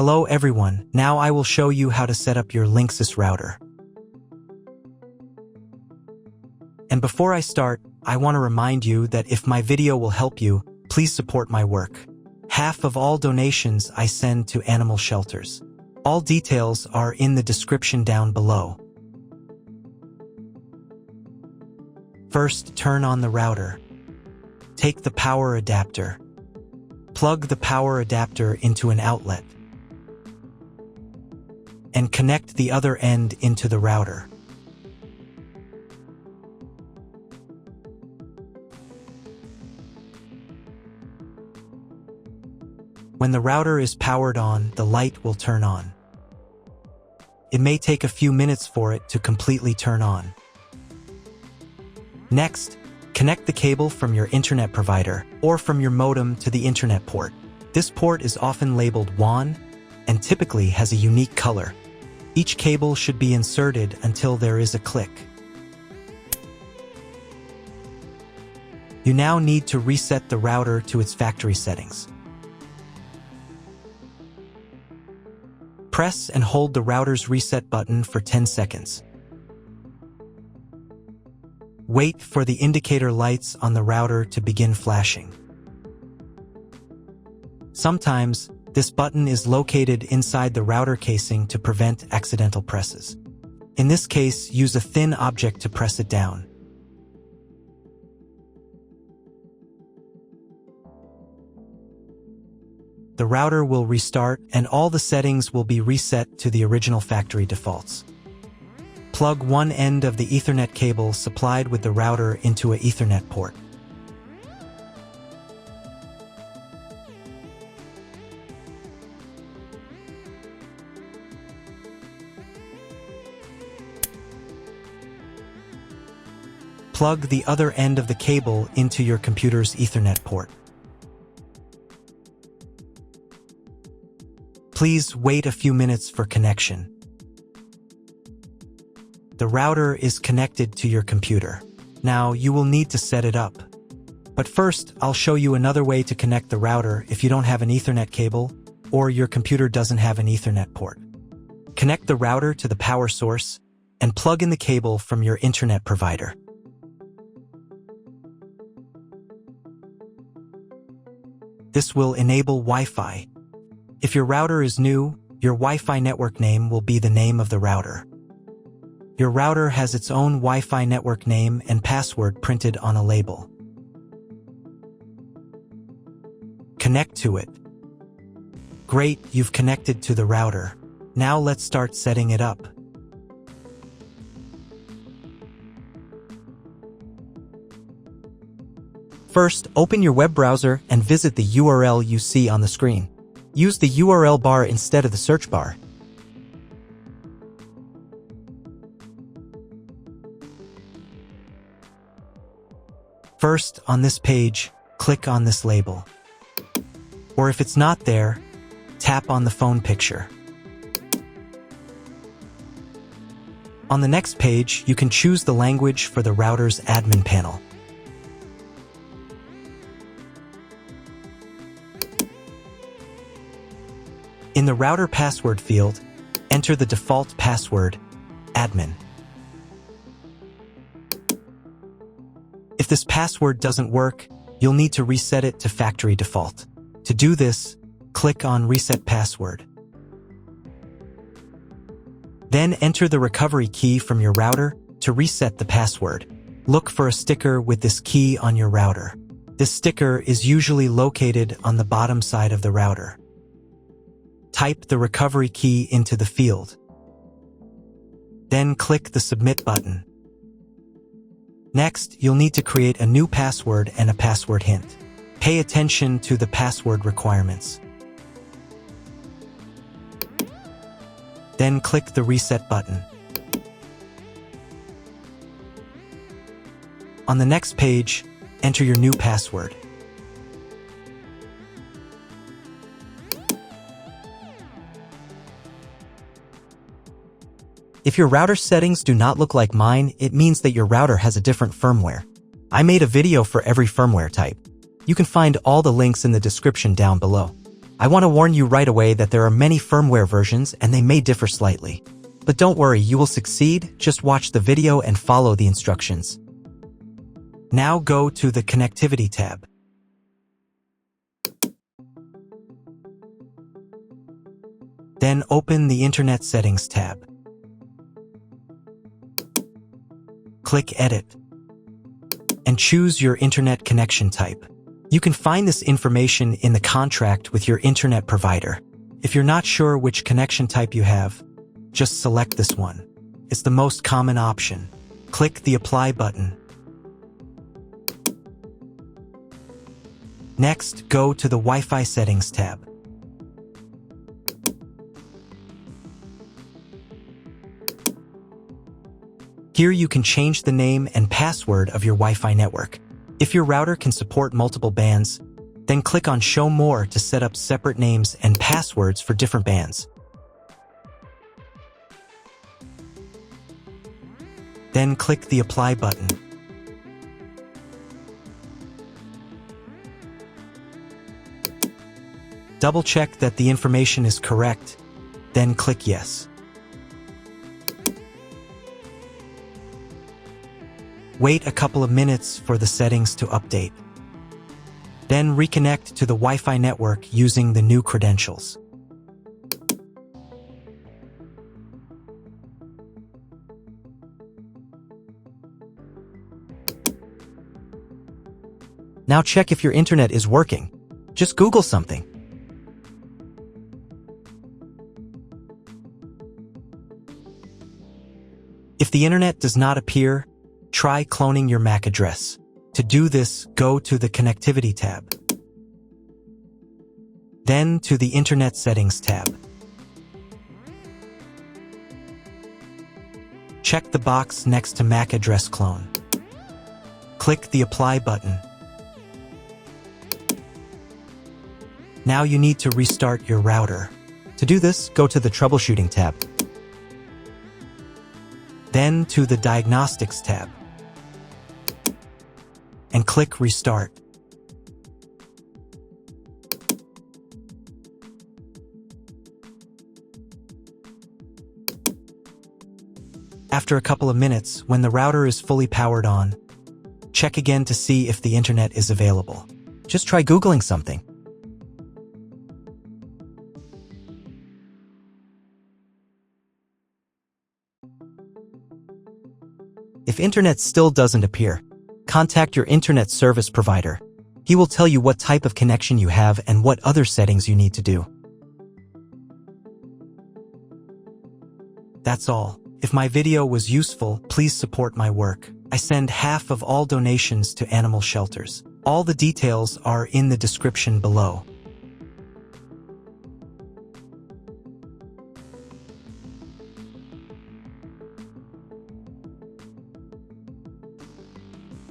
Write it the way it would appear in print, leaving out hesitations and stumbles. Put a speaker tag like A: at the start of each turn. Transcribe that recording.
A: Hello everyone, now I will show you how to set up your LINKSYS router. And before I start, I want to remind you that if my video will help you, please support my work. Half of all donations I send to animal shelters. All details are in the description down below. First, turn on the router. Take the power adapter. Plug the power adapter into an outlet. And connect the other end into the router. When the router is powered on, the light will turn on. It may take a few minutes for it to completely turn on. Next, connect the cable from your internet provider or from your modem to the internet port. This port is often labeled WAN and typically has a unique color. Each cable should be inserted until there is a click. You now need to reset the router to its factory settings. Press and hold the router's reset button for 10 seconds. Wait for the indicator lights on the router to begin flashing. Sometimes, this button is located inside the router casing to prevent accidental presses. In this case, use a thin object to press it down. The router will restart and all the settings will be reset to the original factory defaults. Plug one end of the Ethernet cable supplied with the router into an Ethernet port. Plug the other end of the cable into your computer's Ethernet port. Please wait a few minutes for connection. The router is connected to your computer. Now you will need to set it up. But first, I'll show you another way to connect the router if you don't have an Ethernet cable or your computer doesn't have an Ethernet port. Connect the router to the power source and plug in the cable from your internet provider. This will enable Wi-Fi. If your router is new, your Wi-Fi network name will be the name of the router. Your router has its own Wi-Fi network name and password printed on a label. Connect to it. Great, you've connected to the router. Now let's start setting it up. First, open your web browser and visit the URL you see on the screen. Use the URL bar instead of the search bar. First, on this page, click on this label. Or if it's not there, tap on the phone picture. On the next page, you can choose the language for the router's admin panel. In the router password field, enter the default password, admin. If this password doesn't work, you'll need to reset it to factory default. To do this, click on Reset Password. Then enter the recovery key from your router to reset the password. Look for a sticker with this key on your router. This sticker is usually located on the bottom side of the router. Type the recovery key into the field. Then click the Submit button. Next, you'll need to create a new password and a password hint. Pay attention to the password requirements. Then click the Reset button. On the next page, enter your new password. If your router settings do not look like mine, it means that your router has a different firmware. I made a video for every firmware type. You can find all the links in the description down below. I want to warn you right away that there are many firmware versions and they may differ slightly. But don't worry, you will succeed. Just watch the video and follow the instructions. Now go to the Connectivity tab. Then open the Internet Settings tab. Click Edit and choose your internet connection type. You can find this information in the contract with your internet provider. If you're not sure which connection type you have, just select this one. It's the most common option. Click the Apply button. Next, go to the Wi-Fi Settings tab. Here you can change the name and password of your Wi-Fi network. If your router can support multiple bands, then click on Show More to set up separate names and passwords for different bands. Then click the Apply button. Double-check that the information is correct, then click Yes. Wait a couple of minutes for the settings to update. Then reconnect to the Wi-Fi network using the new credentials. Now check if your internet is working. Just Google something. If the internet does not appear, try cloning your MAC address. To do this, go to the Connectivity tab. Then to the Internet Settings tab. Check the box next to MAC address clone. Click the Apply button. Now you need to restart your router. To do this, go to the Troubleshooting tab. Then to the Diagnostics tab. And click Restart. After a couple of minutes, when the router is fully powered on, check again to see if the internet is available. Just try Googling something. If internet still doesn't appear, contact your internet service provider. He will tell you what type of connection you have and what other settings you need to do. That's all. If my video was useful, please support my work. I send half of all donations to animal shelters. All the details are in the description below.